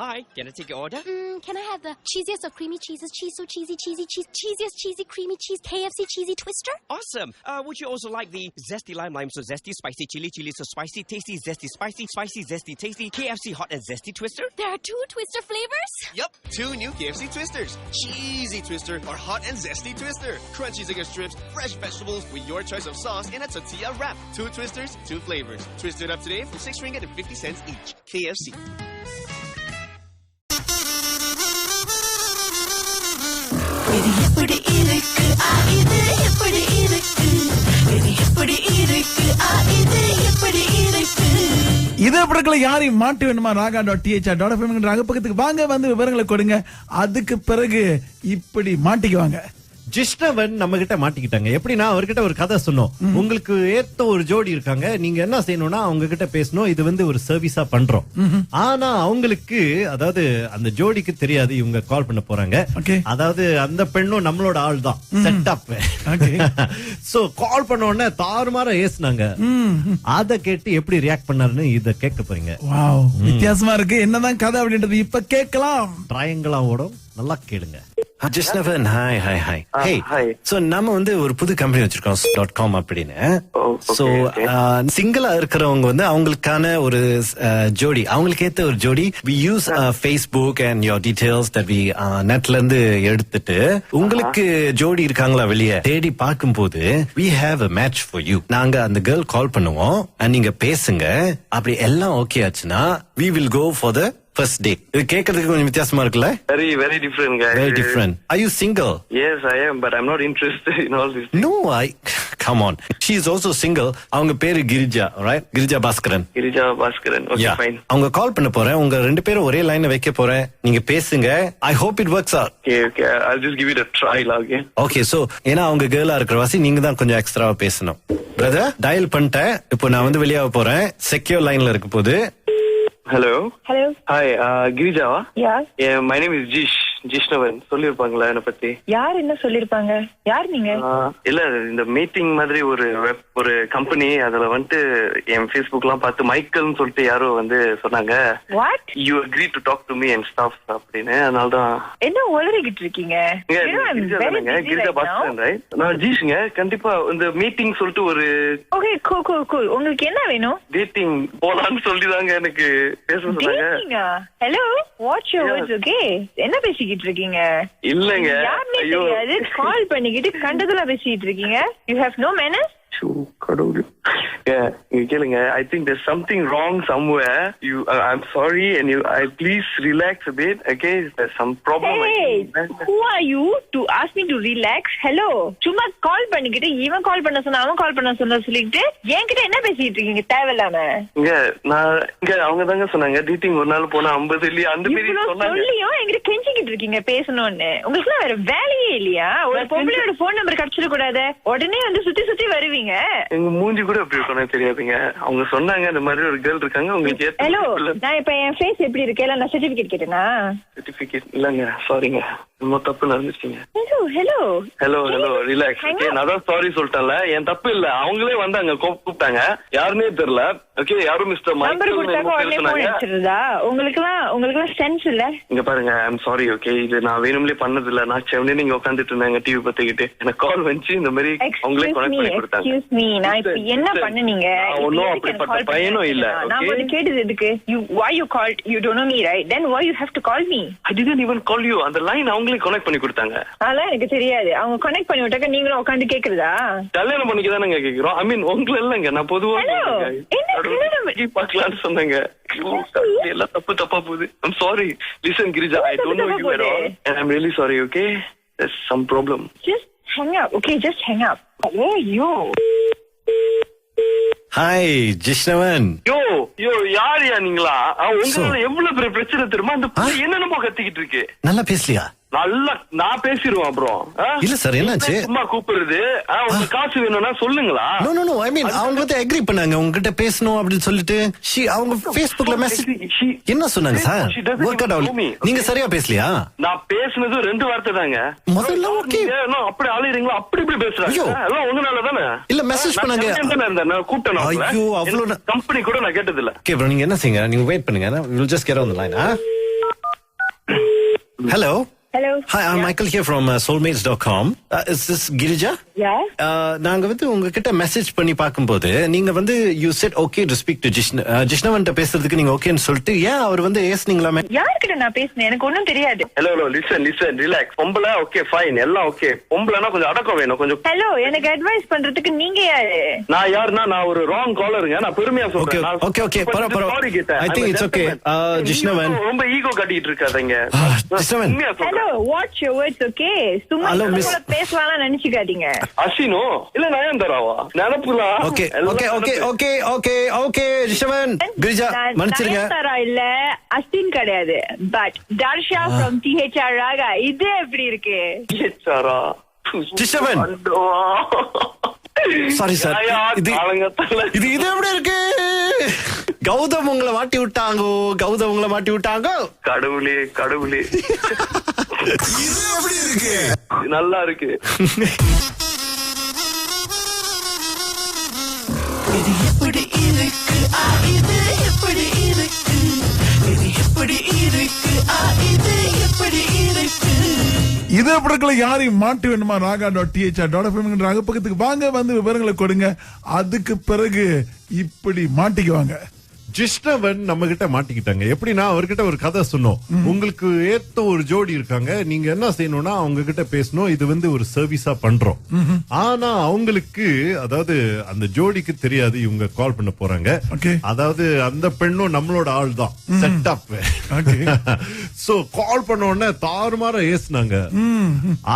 Hi, can I take your order? Can I have the cheesiest of creamy cheeses? Cheese so cheesy, cheesy, cheese. Cheesiest cheesy, creamy cheese. KFC cheesy twister? Awesome. Would you also like the zesty lime lime so zesty, spicy chili chili so spicy, tasty zesty spicy, spicy zesty tasty, KFC hot and zesty twister? There are 2 twister flavors? Yep, 2 new KFC twisters. Cheesy twister or hot and zesty twister. Crunchy zinger strips, fresh vegetables with your choice of sauce in a tortilla wrap. 2 twisters, 2 flavors. Twist it up today for 6 ringgit and 50 cents each. KFC. இது எப்படி இருக்கு இது எப்படி இருக்கு இது எப்படி இருக்கு இது எப்படி இருக்கு இதே படத்துல யாரையும் மாட்டி வேணுமா raga.th.fm பக்கத்துக்கு வாங்க வந்து விவரங்களை கொடுங்க. அதுக்கு பிறகு இப்படி மாட்டிக்குவாங்க. ஜிஷ்ணவன் நம்ம கிட்ட மாட்டிக்கிட்டாங்க. எப்படின்னா அவர்கிட்ட ஒரு கதை சொன்னோம். உங்களுக்கு ஏத்த ஒரு ஜோடி இருக்காங்க, நீங்க என்ன செய்யணும்னா அவங்க கிட்ட பேசணும், இது வந்து ஒரு சர்வீஸா பண்றோம். ஆனா அவங்களுக்கு அதாவது அந்த ஜோடிக்கு தெரியாது இவங்க கால் பண்ண போறாங்க. அதாவது அந்த பெண்ணும் நம்மளோட ஆள் தான், செட் அப். சோ கால் பண்ண உடனே தாறுமாறா ஏசுனாங்க. அத கேட்டு எப்படி ரியாக்ட் பண்ணாருன்னு இத கேட்க போறீங்க. வாவ், வித்தியாசமா இருக்கு. என்னதான் கதை அப்படின்றது இப்ப கேட்கலாம். ட்ரையாங்கிளா ஓடும், நல்லா கேளுங்க. ஜிஷ்ணவன், ஹாய் ஹாய் ஹாய். ஹே, சோ நம்ம வந்து ஒரு புது கம்பெனி வச்சிருக்கோம் .com அப்படின்னு. சோ சிங்கிளா இருக்கிறவங்க வந்து அவங்களுக்கான ஒரு ஜோடி, அவங்களுக்கு ஏத்த ஒரு ஜோடி. we use Facebook and your details that we நெட்ல இருந்து எடுத்துட்டு உங்களுக்கு ஜோடி இருக்காங்களா வெளியே தேடி பார்க்கும்போது we have a match for you. நாங்க அந்த கேர்ள் கால் பண்ணுவோம், நீங்க பேசுங்க. அப்படி எல்லாம் ஓகே ஆச்சுன்னா we will go for the first date. இது கேக்குறதுக்கு கொஞ்சம் வித்தியாசமா இருக்குல்ல? Very different, guys. Very different. Are you single? Yes, I am, but I'm not interested in all this. No, come on. She is also single. அவங்க பேரு Girija, right? Girija Bhaskaran. Girija Bhaskaran. Okay, Yeah. fine. அவங்க கால் பண்ண போறேன். உங்க 2 பேரும் ஒரே லைன்ல வைக்க போறேன். நீங்க பேசுங்க. I hope it works out. Okay. I'll just give it a try, okay? Okay, so ஏன்னா அவங்க கேர்ளா இருக்கிற வாசி நீங்க தான் கொஞ்சம் எக்ஸ்ட்ராவா பேசணும். பிரதர், டயல் பண்ணிட்டேன். இப்போ நான் வந்து வெளியாக போறேன். செக்யூர் லைன்ல இருக்க போது. Hello. Hello. Hi, Girija. Yeah. My name is ஜிஷ்ணவன். சொல்லிருப்பாங்களா என்ன பத்தி? யார் என்ன சொல்லிருப்பாங்க? யார் நீங்க? இல்ல, இந்த மீட்டிங் மாதிரி ஒரு கம்பெனி, அதுல வந்துட்டு என் Facebookலாம் பார்த்து மைக்கேல்னு சொல்லிட்டு யாரோ வந்து சொன்னாங்க. What? You agreed to talk to me and stuff அப்படின்னு. அதனாலதான். என்ன உளறிக்கிட்டு இருக்கீங்க? கிரிஜா பாஸ்கரன், ரைட்? நான் ஜீஷ்ங்க. கண்டிப்பா இந்த மீட்டிங் சொல்லிட்டு ஒரு ஓகே, cool. உங்களுக்கு என்ன வேணும்? டேட்டிங் போலான்னு சொல்லிதாங்க எனக்கு பேச சொன்னாங்க. Hello, watch your words, okay? என்ன பேசிக்கிட்டு இருக்கீங்க? இல்லங்க, யாருமே தெரியாது, கால் பண்ணிக்கிட்டு கண்டதெல்லாம் பேசிட்டு இருக்கீங்க. You have no manners. கேளுங்க. I think there's something wrong somewhere. I'm sorry and I please relax a bit, okay? There's some problem. Hey, who are you to ask me to relax? Hello, சும்மா கால் பண்ணிக்கிட்டு இவன் கால் பண்ண சொன்னா அவன் கால் பண்ண சொன்னா சொல்லிட்டு என்கிட்ட என்ன பேசிட்டு இருக்கீங்க தேவையில்லாம? அவங்க தாங்க சொன்னாங்க டேட்டிங் ஒரு நாள் போனா 50 இல்லையா அந்த மாதிரி சொன்னாங்க. சொல்லியும் என்கிட்ட கெஞ்சிக்கிட்டு இருக்கீங்க பேசணும்னு. உங்களுக்கு வேற வேலையே இல்லையா? ஒரு பொம்பளையோட போன் நம்பர் கிடைச்சிட கூடாது, உடனே வந்து சுத்தி வருவீங்க. எங்க மூஞ்சி கூட எப்படி இருக்கணும் தெரியாதுங்க. அவங்க சொன்னாங்க இந்த மாதிரி ஒரு கேர்ள் இருக்காங்க உங்களுக்கு. ஹலோ, நான் இப்ப என் ஃபேஸ் எப்படி இருக்கு? நான் சர்டிபிகேட் கேட்டேனா? சர்டிபிகேட் இல்லங்க, சாரிங்க, ரொம்ப தப்பு நடந்துச்சுங்க. Hello relax. ஓகே, நான் தான் சாரி சொல்லிட்டேன்ல, என் தப்பு இல்ல. அவங்களே வந்தாங்க, கூப்பிட்டாங்க, யாருமே தெரியல. ஓகே, யாரும் மிஸ்டர் மைக்கேல் உங்களுக்கு சென்ஸ் இல்ல. இங்க பாருங்க, ஐம் சாரி. ஓகே, இது நான் வேணும்லயே பண்ணது இல்ல. நான் செவனே நீங்க உட்காந்துட்டு இருந்தாங்க டிவி பார்த்துக்கிட்டு, எனக்கு கால் வந்துச்சு. இந்த மாதிரி அவங்களே கனெக்ட் பண்ணி கொடுத்தாங்க. நான் இப்ப என்ன பண்ணீங்க? ஒன்னும் அப்படிப்பட்ட பையனும் இல்ல. நான் வந்து கேட்டது எதுக்கு? why you called? You don't know me, right? Then why you have to call me? I didn't even call you. அந்த லைன் அவங்களே கனெக்ட் பண்ணி கொடுத்தாங்க. அதெல்லாம் எனக்கு தெரியாது. அவங்க கனெக்ட் பண்ணி விட்டாக்க நீங்களும் உட்கார்ந்து கேக்குறதா? கல்யாணம் பண்ணிக்கதானங்க கேக்குறோம். ஐ மீன் உங்களை இல்லங்க, நான் பொதுவா பாக்கலாம்னு சொன்னாங்க. எல்லாம் தப்பா போகுது. I'm sorry. Listen, Girija, I don't know you at all and I'm really sorry, okay? There's some problem. Just hang up, okay? Just hang up. Hey, yo. Hi Jishnavan. யாரியா நீங்களா? உங்களால எவ்வளவு பெரிய பிரச்சனை தெரியுமா? அந்த என்னென்னமோ கத்திக்கிட்டு இருக்கு. நல்லா பேசலையா? நல்லா நான் பேசிடுவேன். அப்புறம் இல்ல சார், என்னாச்சு? சும்மா கூப்பிடுறது. உங்க காசு வேணும்னா சொல்லுங்களா? நோ ஐ மீன் அவங்க வந்து அக்ரி பண்ணாங்க உங்ககிட்ட பேசணும் அப்படின்னு சொல்லிட்டு. அவங்க Facebookல மெசேஜ் என்ன சொன்னாங்க சார்? வொர்க் அவுட் ஆகல. நீங்க சரியா பேசலையா? நான் பேசுனது 2 வார்த்தை தாங்க. முதல்ல ஓகே, அப்படி அலையறீங்களா? அப்படி பேசுறாங்க. எல்லாம் உங்களால தானே. இல்ல மெசேஜ் பண்ணாங்க. நான் கூப்பிட்டேன். ஐயோ, அவ்வளவு கம்பெனி கூட நான் கேட்டது இல்ல. ஓகே ப்ரோ, நீங்க என்ன செய்யுங்க, நீங்க வெயிட் பண்ணுங்க. We'll just get on the line. Hello. Hello. Hi, I'm Michael here from soulmates.com. Is this Girija? Yeah. நாங்க வந்து உங்ககிட்ட மெசேஜ் பண்ணி பார்க்கும்போது நீங்க வந்து you said okay to speak to ஜிஷ்ணவன்ட்ட பேசுறதுக்கு நீங்க ஓகேன்னு சொல்லிட்டு ஏன் அவர் வந்து ஏசுனீங்களாமே? யார்கிட்ட நான் பேசுனேன் எனக்கு ஒண்ணும் தெரியாது. Hello listen relax. பொம்பளை ஓகே ஃபைன் எல்லாம் ஓகே. பொம்பளைனா கொஞ்சம் அடக்கம் வேணும் கொஞ்சம். ஹலோ எனக்கு அட்வைஸ் பண்றதுக்கு நீங்க யாரு? நான் யாருன்னா நான் ஒரு ராங் காலருங்க. நான் பெருமையா சொல்றேன். ஓகே பரவாயில்ல. I think it's okay. ஜிஷ்ணவன் ரொம்ப ஈகோ காட்டிட்டு இருக்காதீங்க. Jishnavan. Hello watch your words okay. சும்மா போல பேசலாம் நினைச்சுக்காதீங்க. அசினோ இல்ல நயன்தாராவா நினைப்புல. ஓகே ஜிஷ்ணவன் கிரிஜா மன்னிச்சிருங்க. நயன்தாரா இல்ல அஸ்வின் கிடையாது. But Darsha from THR Raaga. இது எப்படி இருக்கு? THR ஜிஷ்ணவன். Sorry sir. இது எப்படி இருக்கு? கௌதம் உங்களை மாட்டி விட்டாங்க. கடவுளே இது எப்படி இருக்கு? நல்லா இருக்கு. இது எப்படி இருக்கு? இது எப்படி இருக்கு? இது எப்படி இருக்கு? இது எப்படி இருக்கு? இது எப்படி இருக்கல யாரையும் மாட்டு வேணுமா raga.thr.fm பக்கத்துக்கு வாங்க வந்து விவரங்களை கொடுங்க. அதுக்கு பிறகு இப்படி மாட்டிக்குவாங்க. ஜிஷ்ணவன் நம்ம கிட்ட மாட்டிக்கிட்டாங்க. எப்படின்னா அவர்கிட்ட ஒரு கதை சொன்னோம். உங்களுக்கு ஏத்த ஒரு ஜோடி இருக்காங்க, நீங்க என்ன செய்யணும்னா அவங்க கிட்ட பேசணும், இது வந்து ஒரு சர்வீஸா பண்றோம். ஆனா அவங்களுக்கு அதாவது அந்த ஜோடிக்கு தெரியாது இவங்க கால் பண்ண போறாங்க. அதாவது அந்த பெண்ணும் நம்மளோட ஆள் தான் செட் அப். சோ கால் பண்ண உடனே தாறுமாற ஏசுனாங்க.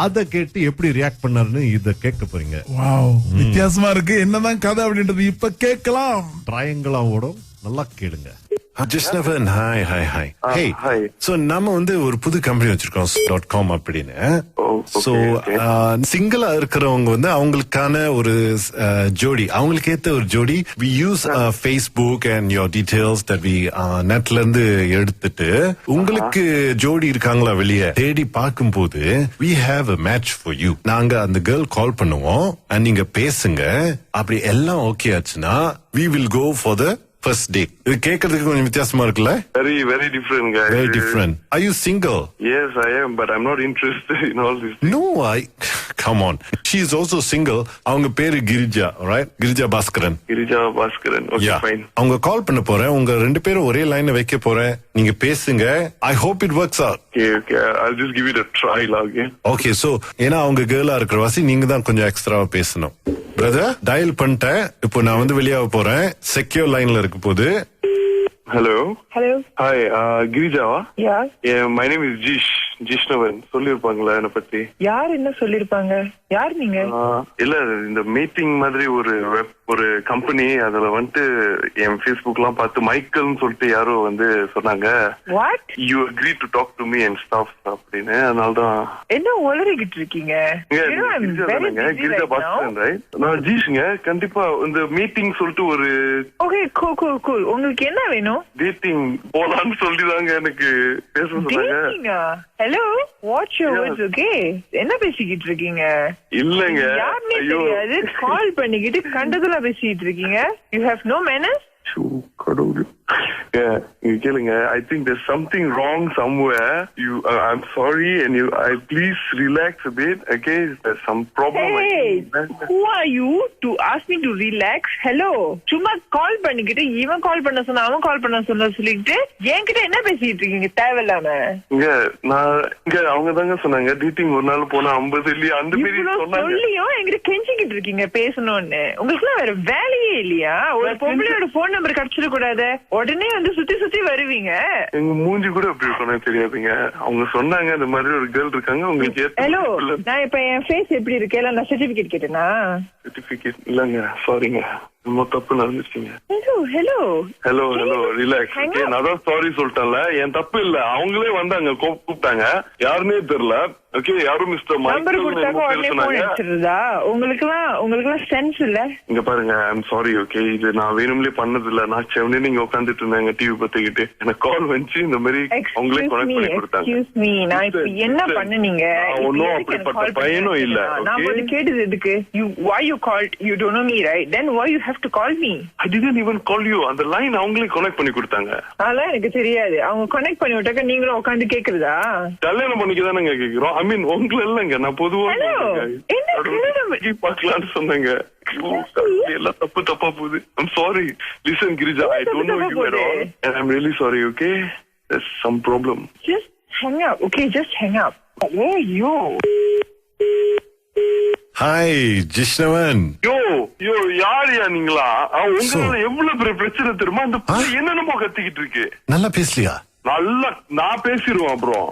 அத கேட்டு எப்படி ரியாக்ட் பண்ணாருன்னு இத கேட்க போறீங்க. வித்தியாசமா இருக்கு. என்னதான் கதை அப்படின்றது இப்ப கேட்கலாம். ட்ரையாங்கிளா ஓடும். நல்லா கேளுங்க. ஜிஷ்ணவன் ஹாய். Hey, so நம்ம வந்து ஒரு புது கம்பெனி வச்சிருக்கோம் .com அப்படின்னு. சோ சிங்கிளா இருக்கிறவங்க வந்து அவங்களுக்கான ஒரு ஜோடி, அவங்களுக்கு ஏத்த ஒரு ஜோடி. we use Facebook and your details that we நெட்ல இருந்து எடுத்துட்டு உங்களுக்கு ஜோடி இருக்காங்களா வெளியே தேடி பார்க்கும்போது we have a match for you. நாங்க அந்த கேர்ள் கால் பண்ணுவோம், நீங்க பேசுங்க. அப்படி எல்லாம் ஓகே ஆச்சுன்னா we will go for the first date. இது கேக்குறதுக்கு கொஞ்சம் வித்தியாசமா இருக்குல்ல? Very different guys. Very different. Are you single? Yes, I am, but I'm not interested in all this. No, come on. She is also single. அவங்க பேரு Girija, right? Girija Bhaskaran. Okay, fine. அவங்க கால் பண்ண போறேன். உங்க ரெண்டு பேரும் ஒரே லைன்ல வைக்க போறேன். நீங்க பேசுங்க. I hope it works out. Okay. I'll just give it a try, okay? Okay, so ஏன்னா அவங்க கேர்ளா இருக்கிற வாசி நீங்க தான் கொஞ்சம் எக்ஸ்ட்ராவா பேசணும். பிரதர் டயல் பண்ணிட்டேன். இப்போ நான் வந்து வெளியாக போறேன். செக்யூர் லைன்ல இருக்க போது. Hello. Hi, Girijawa? Yeah, my name is ஜிஷ்ணவன். சொல்லிருப்பாங்களா என்ன பத்தி? யார் என்ன சொல்லிருப்பாங்க? யார் நீங்க? இல்ல இந்த மீட்டிங் மாதிரி ஒரு கம்பெனி, அதுல வந்துட்டு என் Facebook எல்லாம் பார்த்து மைக்கேல்னு சொல்லிட்டு யாரோ வந்து சொன்னாங்க. What? You agreed to talk to me and stuff அப்படின்னு. அதனாலதான் என்ன உளறிக்கிட்டு இருக்கீங்க? கிரிஜா பாஸ்கரன் ரைட்? நான் ஜீஷ்ங்க. கண்டிப்பா இந்த மீட்டிங் சொல்லிட்டு ஒரு ஓகே cool. உங்களுக்கு என்ன வேணும்? டேட்டிங் போலான்னு சொல்லிதாங்க எனக்கு பேச சொன்னாங்க. Hello watch your words okay. என்ன பேசிக்கிட்டு இருக்கீங்க? இல்லங்க யாருமே தெரியாது கால் பண்ணிக்கிட்டு கண்டதுல பேசிட்டு இருக்கீங்க. You have no manners. கடவுள். கேளுங்க. I think there's something wrong somewhere. I'm sorry and please relax a bit. Okay, there's some problem. Hey, who are you to ask me to relax? Hello. சும்மா கால் பண்ணிக்கிட்டு இவன் கால் பண்ண சொன்னா அவன் கால் பண்ண சொன்னா சொல்லிட்டு என்கிட்ட என்ன பேசிட்டு இருக்கீங்க தேவையில்லாம? அவங்க தாங்க சொன்னாங்க டேட்டிங் ஒரு நாள் போனா 50 இல்லையா அந்த மாதிரி சொன்னாங்க. சொல்லியும் என்கிட்ட கெஞ்சிக்கிட்டு இருக்கீங்க பேசணும்னு. உங்களுக்கு எல்லாம் வேற வேலையே இல்லையா? ஒரு பொம்பளையோட போன் நம்பர் கிடைச்சிட கூடாது, உடனே வந்து சுத்தி வருவீங்க. எங்க மூஞ்சி கூட அப்படி இருக்கணும் தெரியாதுங்க. அவங்க சொன்னாங்க இந்த மாதிரி ஒரு கேர்ள் இருக்காங்க உங்களுக்கு. ஹலோ, நான் இப்ப என் ஃபேஸ் எப்படி இருக்கு? எல்லாம் நான் சர்டிபிகேட் கேட்டேனா? சர்டிபிகேட் இல்லங்க, சாரிங்க. தப்பு நடந்துச்சுங்க. Hello relax. நான் தான் சாரி சொல்லிட்டேன்ல, என் தப்பு இல்ல. அவங்களே வந்தாங்க கூப்பிட்டாங்க, யாருன்னே தெரியல. ஓகே, யாரும் மிஸ்டர் மைக்கேல் உங்களுக்கு சென்ஸ் இல்ல. இங்க பாருங்க, ஐம் சாரி. ஓகே, இது நான் வேணும்லயே பண்ணது இல்ல. நான் செவனே நீங்க உட்காந்துட்டு இருந்தாங்க டிவி பத்திக்கிட்டு, எனக்கு கால் வந்துச்சு. இந்த மாதிரி அவங்களே கனெக்ட் பண்ணி கொடுத்தாங்க. என்ன பண்ணுனீங்க? ஒன்னும் அப்படிப்பட்ட பையனும் இல்ல. நான் கேட்டது எதுக்கு? why you called? You don't know me, right? Then why you have to call me. I didn't even call you. அந்த லைன் அவங்களே கனெக்ட் பண்ணி கொடுத்தாங்க. அதெல்லாம் எனக்கு தெரியாது. அவங்க கனெக்ட் பண்ணி விட்டாக்க நீங்களும் உட்கார்ந்து கேக்குறதா? கல்யாணம் பண்ணிக்க தானங்க கேக்குறோம். ஐ மீன் உங்களை இல்லங்க, நான் பொதுவா பார்க்கலாம்னு சொன்னேங்க. எல்லாம் தப்பா போகுது. I'm sorry. Listen Girija, I don't know you at all and I'm really sorry, okay? There's some problem. Just hang up, okay? Just hang up. Where are you? Hi Jishnavan. Yo யாரியா நீங்களா? உங்களால எவ்வளவு பெரிய பிரச்சனை தெரியுமா? அந்த என்னென்னமோ கத்திக்கிட்டு இருக்கு. நல்லா பேசலையா? நல்லா நான் பேசிடுவேன் அப்புறம்.